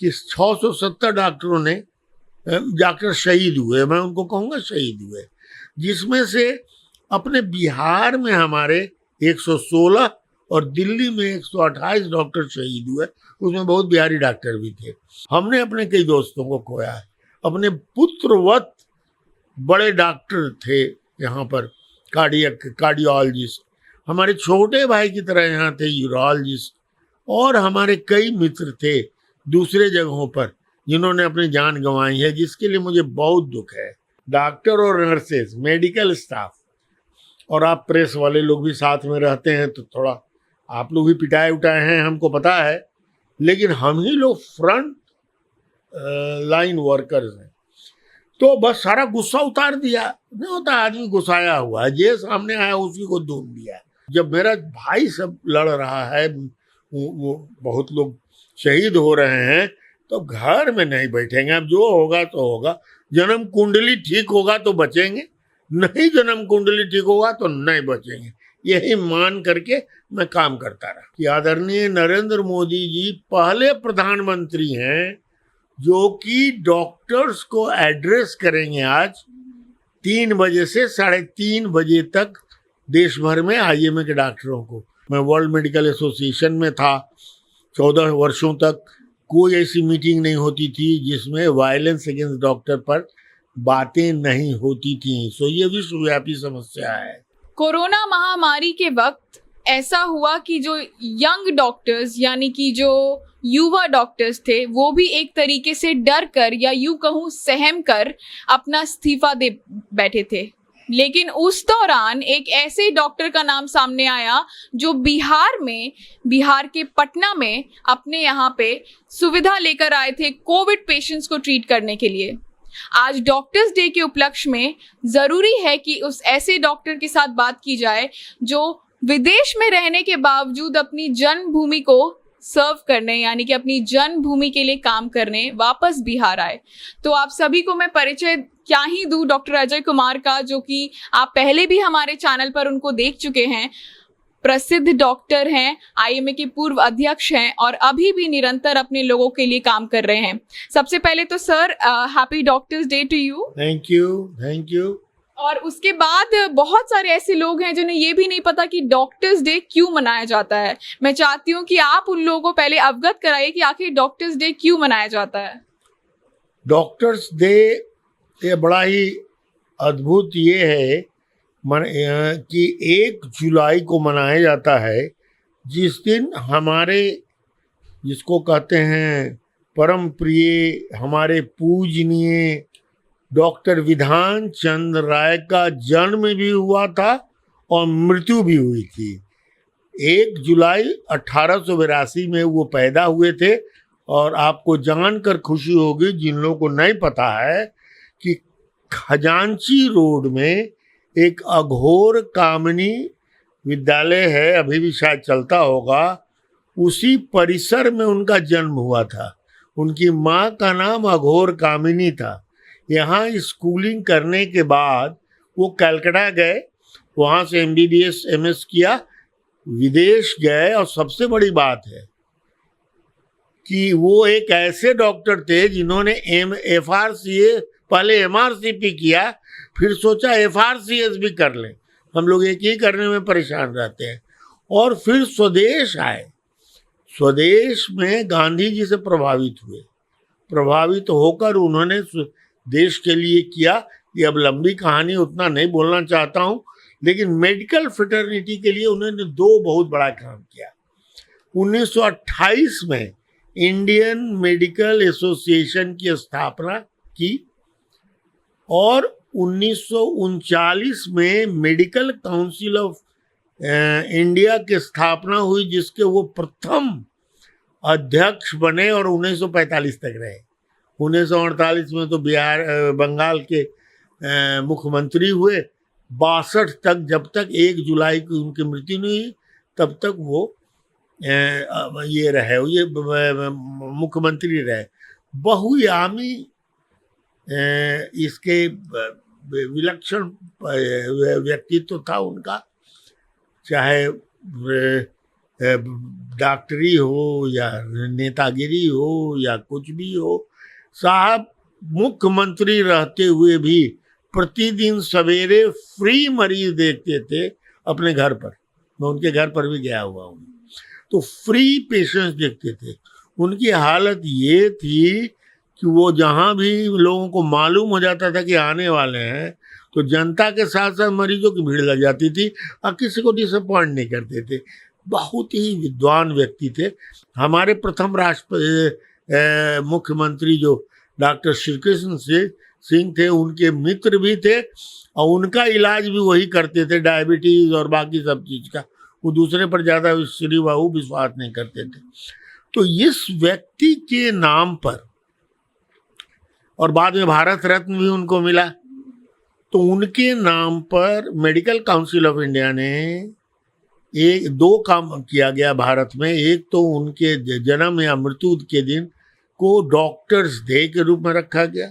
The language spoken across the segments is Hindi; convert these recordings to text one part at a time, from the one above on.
कि 670 डॉक्टरों ने जाकर शहीद हुए, मैं उनको कहूँगा शहीद हुए, जिसमें से अपने बिहार में हमारे 116 और दिल्ली में 128 डॉक्टर शहीद हुए। उसमें बहुत बिहारी डॉक्टर भी थे। हमने अपने कई दोस्तों को खोया है। अपने पुत्रवत बड़े डॉक्टर थे यहाँ पर, कार्डियोलॉजिस्ट, हमारे छोटे भाई की तरह यहाँ थे यूरोलॉजिस्ट, और हमारे कई मित्र थे दूसरे जगहों पर जिन्होंने अपनी जान गंवाई है, जिसके लिए मुझे बहुत दुख है। डॉक्टर और नर्सेज, मेडिकल स्टाफ, और आप प्रेस वाले लोग भी साथ में रहते हैं तो थोड़ा आप लोग भी पिटाए उठाए हैं, हमको पता है, लेकिन हम ही लोग फ्रंट लाइन वर्कर्स हैं। तो बस सारा गुस्सा उतार दिया। नहीं होता आदमी गुस्साया हुआ है, जे सामने आया उसी को दूध दिया। जब मेरा भाई सब लड़ रहा है, वो बहुत लोग शहीद हो रहे हैं, तो घर में नहीं बैठेंगे। अब जो होगा तो होगा। जन्म कुंडली ठीक होगा तो बचेंगे, नहीं जन्म कुंडली ठीक होगा तो नहीं बचेंगे। यही मान करके मैं काम करता रहा कि आदरणीय नरेंद्र मोदी जी पहले प्रधानमंत्री हैं जो कि डॉक्टर्स को एड्रेस करेंगे आज 3 बजे से 3:30 बजे तक देश भर में आईएमए के डॉक्टरों को। मैं वर्ल्ड मेडिकल एसोसिएशन में था 14 वर्षों तक। कोई ऐसी मीटिंग नहीं होती थी जिसमें वायलेंस अगेंस्ट डॉक्टर पर बातें नहीं होती थी। सो ये विश्वव्यापी समस्या है। कोरोना महामारी के वक्त ऐसा हुआ कि जो यंग डॉक्टर्स यानी कि जो युवा डॉक्टर्स थे वो भी एक तरीके से डर कर या यूं कहूं सहम कर अपना इस्तीफा दे बैठे थे। लेकिन उस दौरान एक ऐसे डॉक्टर का नाम सामने आया जो बिहार के पटना में अपने यहाँ पे सुविधा लेकर आए थे कोविड पेशेंट्स को ट्रीट करने के लिए। आज डॉक्टर्स डे के उपलक्ष्य में जरूरी है कि उस ऐसे डॉक्टर के साथ बात की जाए जो विदेश में रहने के बावजूद अपनी जन्मभूमि को सर्व करने यानी कि अपनी जन्मभूमि के लिए काम करने वापस बिहार आए। तो आप सभी को मैं परिचय क्या ही दूं डॉक्टर अजय कुमार का, जो कि आप पहले भी हमारे चैनल पर उनको देख चुके हैं। प्रसिद्ध डॉक्टर हैं, आईएमए के पूर्व अध्यक्ष हैं और अभी भी निरंतर अपने लोगों के लिए काम कर रहे हैं। सबसे पहले तो sir happy doctors day to you. Thank you. और उसके बाद बहुत सारे ऐसे लोग हैं जिन्हें ये भी नहीं पता कि डॉक्टर्स डे क्यों मनाया जाता है। मैं चाहती हूँ कि आप उन लोगों को पहले अवगत कराइए कि आखिर डॉक्टर्स डे क्यों मनाया जाता है। डॉक्टर्स डे ये बड़ा ही अद्भुत ये है कि 1 जुलाई को मनाया जाता है, जिस दिन हमारे जिसको कहते हैं परम प्रिय, हमारे पूजनीय डॉक्टर विधान चंद्र राय का जन्म भी हुआ था और मृत्यु भी हुई थी। 1 जुलाई 1882 में वो पैदा हुए थे। और आपको जानकर खुशी होगी, जिन लोगों को नहीं पता है, कि खजांची रोड में एक अघोर कामिनी विद्यालय है, अभी भी शायद चलता होगा, उसी परिसर में उनका जन्म हुआ था। उनकी माँ का नाम अघोर कामिनी था। यहाँ स्कूलिंग करने के बाद वो कलकत्ता गए, वहाँ से MBBS MS किया, विदेश गए। और सबसे बड़ी बात है कि वो एक ऐसे डॉक्टर थे जिन्होंने FRCA, पहले MRCP किया, फिर सोचा FRCS भी कर लें। हम लोग एक ही करने में परेशान रहते हैं। और फिर स्वदेश आए। स्वदेश में गांधी जी से प्रभावित हुए। प्रभावित होकर उन्होंने देश के लिए किया। ये अब लंबी कहानी, उतना नहीं बोलना चाहता हूँ, लेकिन मेडिकल फ्रेटर्निटी के लिए उन्होंने 2 बहुत बड़ा काम किया। 1928 में इंडियन मेडिकल एसोसिएशन की स्थापना की और 1939 में मेडिकल काउंसिल ऑफ इंडिया की स्थापना हुई, जिसके वो प्रथम अध्यक्ष बने और 1945 तक रहे। 1948 में तो बंगाल के मुख्यमंत्री हुए। 62 तक, जब तक 1 जुलाई को उनकी मृत्यु नहीं हुई, तब तक वो ये रहे, ये मुख्यमंत्री रहे। बहुआयामी इसके विलक्षण व्यक्तित्व था उनका। चाहे डॉक्टरी हो या नेतागिरी हो या कुछ भी हो, साहब मुख्यमंत्री रहते हुए भी प्रतिदिन सवेरे फ्री मरीज देखते थे अपने घर पर। मैं उनके घर पर भी गया हुआ हूँ, तो फ्री पेशेंट्स देखते थे। उनकी हालत ये थी कि वो जहाँ भी लोगों को मालूम हो जाता था कि आने वाले हैं, तो जनता के साथ साथ मरीजों की भीड़ लग जाती थी और किसी को डिसअपॉइंट नहीं करते थे। बहुत ही विद्वान व्यक्ति थे। हमारे प्रथम मुख्यमंत्री जो डॉक्टर श्री कृष्ण सिंह थे, उनके मित्र भी थे और उनका इलाज भी वही करते थे, डायबिटीज और बाकी सब चीज का। वो दूसरे पर ज्यादा श्रीबाहु विश्वास नहीं करते थे। तो इस व्यक्ति के नाम पर, और बाद में भारत रत्न भी उनको मिला, तो उनके नाम पर मेडिकल काउंसिल ऑफ इंडिया ने दो काम किया गया भारत में। एक तो उनके जन्म या मृत्यु के दिन को डॉक्टर्स डे के रूप में रखा गया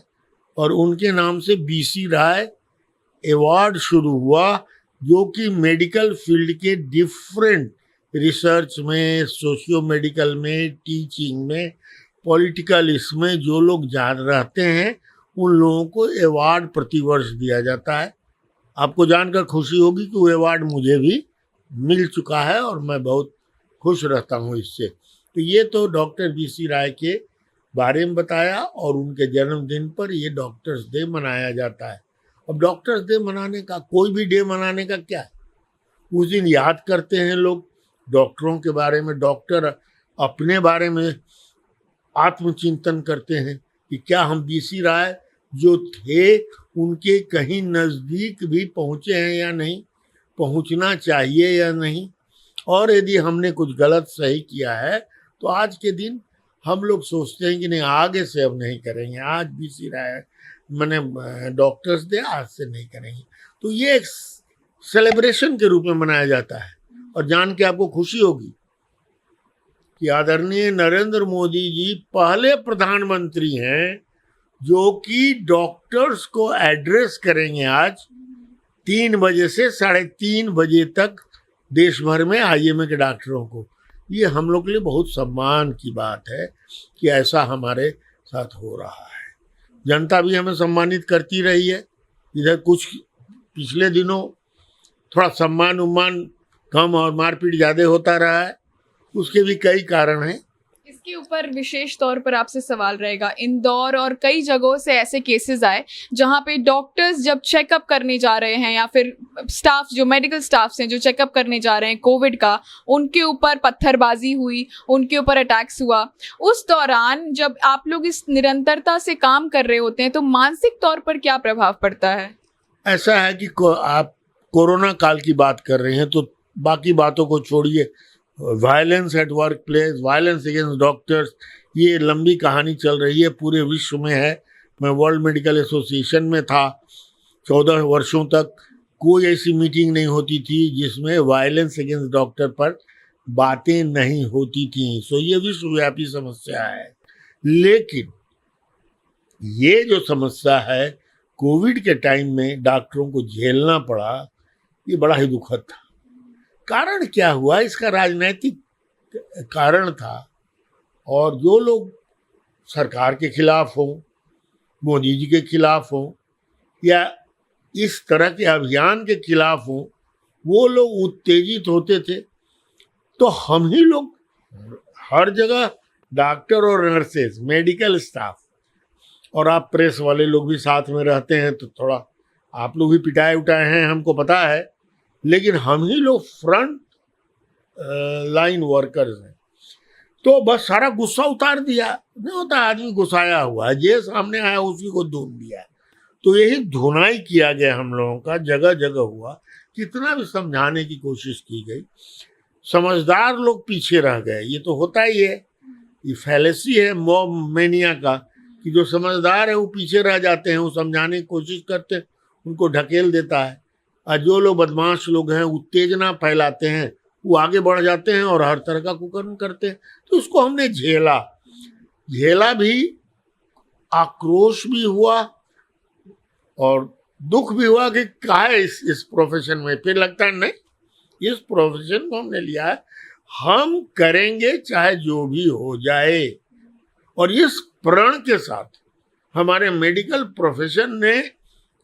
और उनके नाम से बीसी राय अवार्ड शुरू हुआ, जो कि मेडिकल फील्ड के डिफरेंट रिसर्च में, सोशियो मेडिकल में, टीचिंग में, पॉलिटिकल इसमें जो लोग जान रहते हैं उन लोगों को अवार्ड प्रतिवर्ष दिया जाता है। आपको जानकर खुशी होगी कि वो अवार्ड मुझे भी मिल चुका है और मैं बहुत खुश रहता हूँ इससे। तो ये तो डॉक्टर बीसी राय के बारे में बताया और उनके जन्मदिन पर ये डॉक्टर्स डे मनाया जाता है। अब डॉक्टर्स डे मनाने का, कोई भी डे मनाने का क्या है, उस दिन याद करते हैं लोग डॉक्टरों के बारे में, डॉक्टर अपने बारे में आत्मचिंतन करते हैं कि क्या हम बीसी राय जो थे उनके कहीं नज़दीक भी पहुँचे हैं या नहीं, पहुँचना चाहिए या नहीं, और यदि हमने कुछ गलत सही किया है तो आज के दिन हम लोग सोचते हैं कि नहीं, आगे से अब नहीं करेंगे, आज बीसी राय मैंने डॉक्टर्स डे आज से नहीं करेंगे। तो ये एक सेलिब्रेशन के रूप में मनाया जाता है। और जान के आपको खुशी होगी कि आदरणीय नरेंद्र मोदी जी पहले प्रधानमंत्री हैं जो कि डॉक्टर्स को एड्रेस करेंगे आज 3 बजे से 3:30 बजे तक देश भर में आईएमए के डॉक्टरों को। ये हम लोग के लिए बहुत सम्मान की बात है कि ऐसा हमारे साथ हो रहा है। जनता भी हमें सम्मानित करती रही है। इधर कुछ पिछले दिनों थोड़ा सम्मान उम्मान कम और मारपीट ज़्यादा होता रहा है, उसके भी कई कारण हैं। इसके ऊपर विशेष तौर पर आपसे सवाल रहेगा, इंदौर और कई जगहों से ऐसे केसेस आए जहां पे डॉक्टर्स जब चेकअप करने जा रहे हैं या फिर स्टाफ जो मेडिकल स्टाफ्स हैं जो चेकअप करने जा रहे हैं कोविड का, उनके ऊपर पत्थरबाजी हुई, उनके ऊपर अटैक्स हुआ। उस दौरान जब आप लोग इस निरंतरता से काम कर रहे होते हैं तो मानसिक तौर पर क्या प्रभाव पड़ता है? ऐसा है कि आप कोरोना काल की बात कर रहे हैं तो बाकी बातों को छोड़िए, violence at work place, violence against doctors, ये लंबी कहानी चल रही है, पूरे विश्व में है। मैं वर्ल्ड मेडिकल एसोसिएशन में था 14 वर्षों तक। कोई ऐसी मीटिंग नहीं होती थी जिसमें वायलेंस अगेंस्ट डॉक्टर पर बातें नहीं होती थी। सो ये विश्वव्यापी समस्या है। लेकिन ये जो समस्या है कोविड के टाइम में डॉक्टरों को झेलना पड़ा, ये बड़ा ही दुखद था। कारण क्या हुआ, इसका राजनीतिक कारण था। और जो लोग सरकार के खिलाफ हों, मोदी जी के खिलाफ हों या इस तरह के अभियान के खिलाफ हों, वो लोग उत्तेजित होते थे। तो हम ही लोग हर जगह डॉक्टर और नर्सेस, मेडिकल स्टाफ और आप प्रेस वाले लोग भी साथ में रहते हैं, तो थोड़ा आप लोग भी पिटाए उठाए हैं, हमको पता है। लेकिन हम ही लोग फ्रंट लाइन वर्कर्स हैं। तो बस सारा गुस्सा उतार दिया। नहीं होता आदमी गुस्साया हुआ है, जे सामने आया उसी को धुन दिया। तो यही धुनाई किया गया हम लोगों का, जगह जगह हुआ। कितना भी समझाने की कोशिश की गई, समझदार लोग पीछे रह गए। ये तो होता ही है, ये फैलेसी है मॉब मेनिया का, कि जो समझदार है वो पीछे रह जाते हैं, वो समझाने की कोशिश करते हैं, उनको ढकेल देता है। और जो लोग बदमाश लोग हैं, उत्तेजना फैलाते हैं, वो आगे बढ़ जाते हैं और हर तरह का कुकर्म करते हैं। तो उसको हमने झेला भी, आक्रोश भी हुआ और दुख भी हुआ कि क्या है इस प्रोफेशन में। फिर लगता है नहीं, इस प्रोफेशन को हमने लिया है हम करेंगे चाहे जो भी हो जाए। और इस प्रण के साथ हमारे मेडिकल प्रोफेशन ने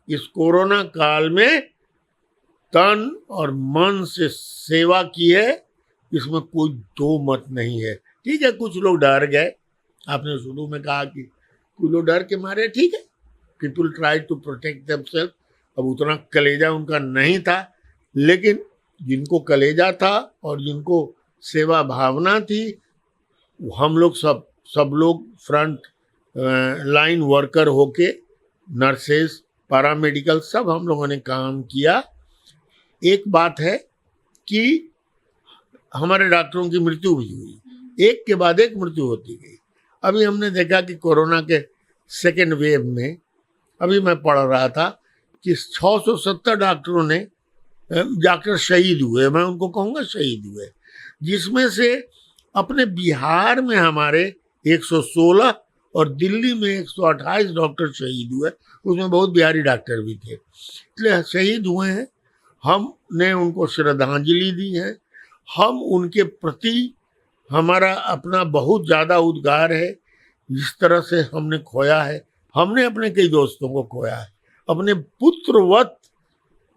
इस कोरोना काल में तन और मन से सेवा की है, इसमें कोई दो मत नहीं है। ठीक है, कुछ लोग डर गए, आपने शुरू में कहा कि कुछ लोग डर के मारे, ठीक है, people try to protect themself. अब उतना कलेजा उनका नहीं था, लेकिन जिनको कलेजा था और जिनको सेवा भावना थी, हम लोग सब लोग फ्रंट लाइन वर्कर होके, नर्सेस, पैरामेडिकल, सब हम लोगों ने काम किया। एक बात है कि हमारे डॉक्टरों की मृत्यु भी हुई, एक के बाद एक मृत्यु होती गई। अभी हमने देखा कि कोरोना के सेकेंड वेव में, अभी मैं पढ़ रहा था कि 670 डॉक्टरों ने जाकर शहीद हुए, मैं उनको कहूँगा शहीद हुए, जिसमें से अपने बिहार में हमारे 116 और दिल्ली में 128 डॉक्टर शहीद हुए, उसमें बहुत बिहारी डॉक्टर भी थे, इसलिए शहीद हुए हैं। हमने उनको श्रद्धांजलि दी है, हम उनके प्रति हमारा अपना बहुत ज़्यादा उद्गार है। जिस तरह से हमने खोया है, हमने अपने कई दोस्तों को खोया है, अपने पुत्रवत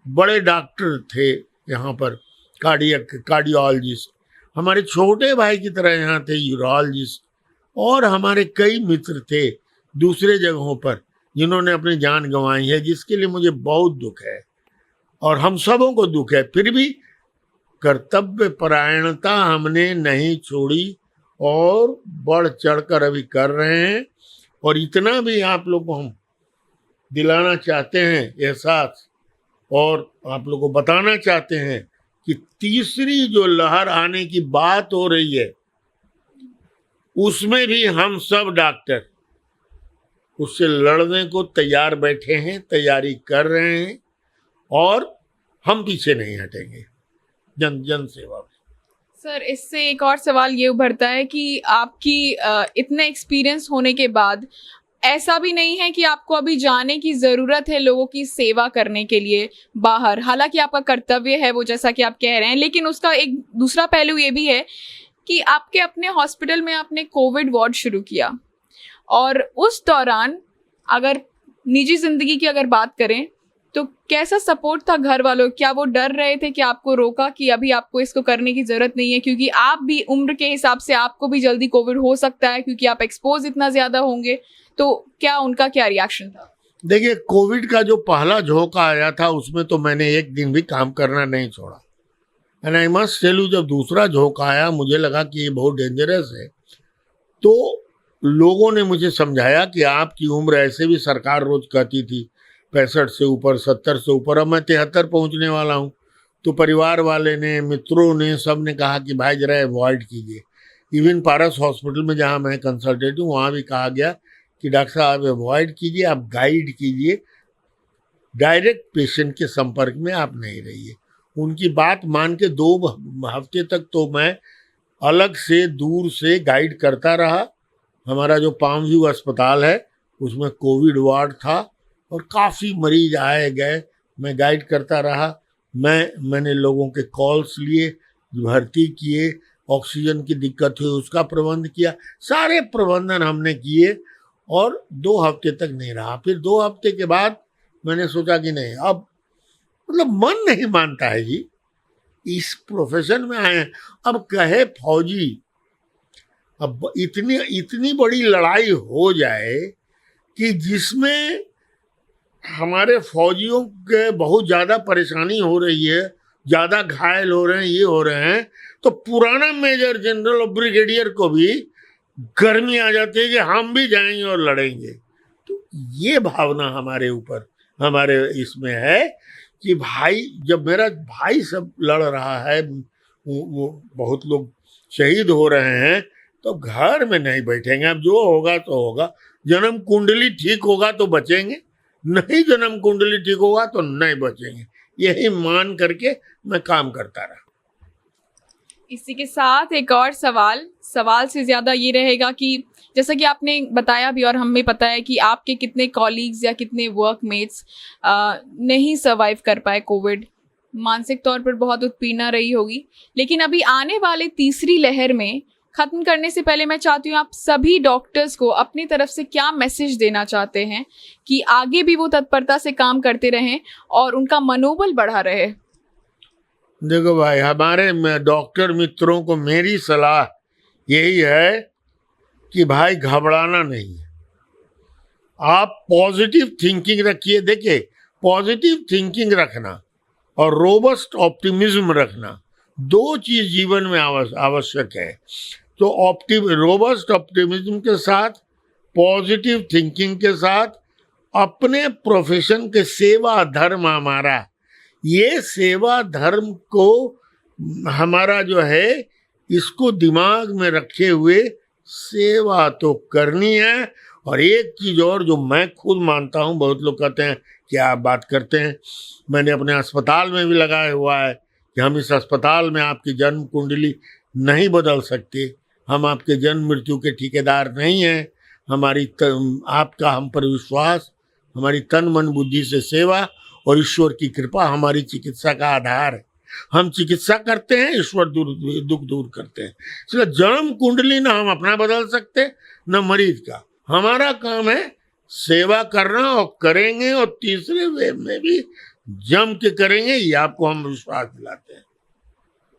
बड़े डॉक्टर थे यहाँ पर, कार्डियोलॉजिस्ट, हमारे छोटे भाई की तरह यहाँ थे यूरोलॉजिस्ट, और हमारे कई मित्र थे दूसरे जगहों पर जिन्होंने अपनी जान गंवाई है, जिसके लिए मुझे बहुत दुख है और हम सबों को दुख है। फिर भी कर्तव्य परायणता हमने नहीं छोड़ी और बढ़ चढ़कर अभी कर रहे हैं। और इतना भी आप लोग को हम दिलाना चाहते हैं एहसास, और आप लोग को बताना चाहते हैं कि तीसरी जो लहर आने की बात हो रही है, उसमें भी हम सब डॉक्टर उससे लड़ने को तैयार बैठे हैं, तैयारी कर रहे हैं, और हम पीछे नहीं हटेंगे जन सेवा में। सर, इससे एक और सवाल ये उभरता है कि आपकी इतना एक्सपीरियंस होने के बाद ऐसा भी नहीं है कि आपको अभी जाने की ज़रूरत है लोगों की सेवा करने के लिए बाहर, हालांकि आपका कर्तव्य है वो, जैसा कि आप कह रहे हैं, लेकिन उसका एक दूसरा पहलू ये भी है कि आपके अपने हॉस्पिटल में आपने कोविड वार्ड शुरू किया, और उस दौरान अगर निजी ज़िंदगी की अगर बात करें तो कैसा सपोर्ट था घर वालों? क्या वो डर रहे थे कि आपको रोका कि अभी आपको इसको करने की ज़रूरत नहीं है, क्योंकि आप भी उम्र के हिसाब से आपको भी जल्दी कोविड हो सकता है क्योंकि आप एक्सपोज इतना ज़्यादा होंगे, तो क्या उनका क्या रिएक्शन था? देखिए, कोविड का जो पहला झोंका आया था उसमें तो मैंने एक दिन भी काम करना नहीं छोड़ा, and I must tell you, जब दूसरा झोंका आया मुझे लगा कि ये बहुत डेंजरस है। तो लोगों ने मुझे समझाया कि आपकी उम्र, ऐसे भी सरकार रोज कहती थी 65 से ऊपर, 70 से ऊपर, अब मैं 73 पहुंचने वाला हूं, तो परिवार वाले ने, मित्रों ने, सब ने कहा कि भाई जरा अवॉइड कीजिए। इवन पारस हॉस्पिटल में जहां मैं कंसल्टेंट हूँ, वहाँ भी कहा गया कि डॉक्टर साहब अवॉइड कीजिए, आप गाइड कीजिए, डायरेक्ट पेशेंट के संपर्क में आप नहीं रहिए। उनकी बात मान के 2 हफ्ते तक तो मैं अलग से दूर से गाइड करता रहा। हमारा जो पाम व्यू अस्पताल है उसमें कोविड वार्ड था और काफ़ी मरीज आए गए, मैं गाइड करता रहा। मैंने लोगों के कॉल्स लिए, भर्ती किए, ऑक्सीजन की दिक्कत हुई उसका प्रबंध किया, सारे प्रबंधन हमने किए, और 2 हफ्ते तक नहीं रहा। फिर 2 हफ्ते के बाद मैंने सोचा कि नहीं, अब मतलब मन नहीं मानता है जी, इस प्रोफेशन में आए हैं। अब कहे फौजी, अब इतनी बड़ी लड़ाई हो जाए कि जिसमें हमारे फौजियों के बहुत ज़्यादा परेशानी हो रही है, ज़्यादा घायल हो रहे हैं, ये हो रहे हैं, तो पुराना मेजर जनरल और ब्रिगेडियर को भी गर्मी आ जाती है कि हम भी जाएंगे और लड़ेंगे। तो ये भावना हमारे ऊपर, हमारे इसमें है कि भाई, जब मेरा भाई सब लड़ रहा है, वो बहुत लोग शहीद हो रहे हैं, तो घर में नहीं बैठेंगे। अब जो होगा तो होगा, जन्म कुंडली ठीक होगा तो बचेंगे, नहीं जन्म कुंडली ठीक होगा तो नहीं बचेंगे, यही मान करके मैं काम करता रहा। इसी के साथ एक और सवाल से ज़्यादा ये रहेगा कि जैसा कि आपने बताया भी और हमें पता है कि आपके कितने कॉलीग्स या कितने वर्कमेट्स नहीं सर्वाइव कर पाए कोविड मानसिक तौर पर बहुत उत्पीड़ना रही होगी, लेकिन अभी आने वाले तीसरी लहर में खत्म करने से पहले मैं चाहती हूँ आप सभी डॉक्टर्स को अपनी तरफ से क्या मैसेज देना चाहते हैं कि आगे भी वो तत्परता से काम करते रहें और उनका मनोबल बढ़ा रहे। देखो भाई, हमारे डॉक्टर मित्रों को मेरी सलाह यही है कि भाई घबराना नहीं है, आप पॉजिटिव थिंकिंग रखिए। देखिए, पॉजिटिव थिंकिंग रखना और रोबस्ट ऑप्टिमिज्म रखना, दो चीज जीवन में आवश्यक है। तो रोबस्ट ऑप्टिमिज्म के साथ, पॉजिटिव थिंकिंग के साथ, अपने प्रोफेशन के सेवा धर्म हमारा, ये सेवा धर्म को हमारा जो है, इसको दिमाग में रखे हुए सेवा तो करनी है। और एक चीज और जो मैं खुद मानता हूँ, बहुत लोग कहते हैं क्या आप बात करते हैं, मैंने अपने अस्पताल में भी लगाया हुआ है कि हम इस अस्पताल में आपकी जन्म कुंडली नहीं बदल सकते, हम आपके जन्म मृत्यु के ठेकेदार नहीं हैं। आपका हम पर विश्वास, हमारी तन मन बुद्धि से सेवा और ईश्वर की कृपा हमारी चिकित्सा का आधार है। हम चिकित्सा करते हैं, ईश्वर दुख दूर करते हैं। इसलिए जन्म कुंडली ना हम अपना बदल सकते न मरीज का, हमारा काम है सेवा करना और करेंगे, और तीसरे वेव में भी जम के करेंगे, ये आपको हम विश्वास दिलाते हैं।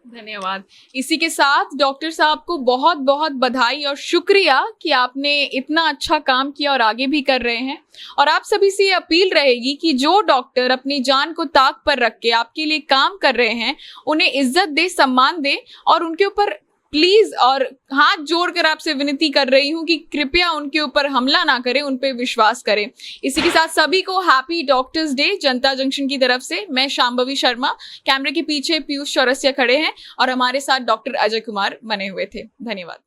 धन्यवाद। इसी के साथ डॉक्टर साहब को बहुत बहुत बधाई और शुक्रिया कि आपने इतना अच्छा काम किया और आगे भी कर रहे हैं। और आप सभी से ये अपील रहेगी कि जो डॉक्टर अपनी जान को ताक पर रख के आपके लिए काम कर रहे हैं, उन्हें इज्जत दे, सम्मान दे, और उनके ऊपर प्लीज और हाथ जोड़कर आपसे विनती कर रही हूँ कि कृपया उनके ऊपर हमला ना करें, उन पे विश्वास करें। इसी के साथ सभी को हैप्पी डॉक्टर्स डे जनता जंक्शन की तरफ से। मैं शांभवी शर्मा, कैमरे के पीछे पीयूष चौरसिया खड़े हैं और हमारे साथ डॉक्टर अजय कुमार बने हुए थे। धन्यवाद।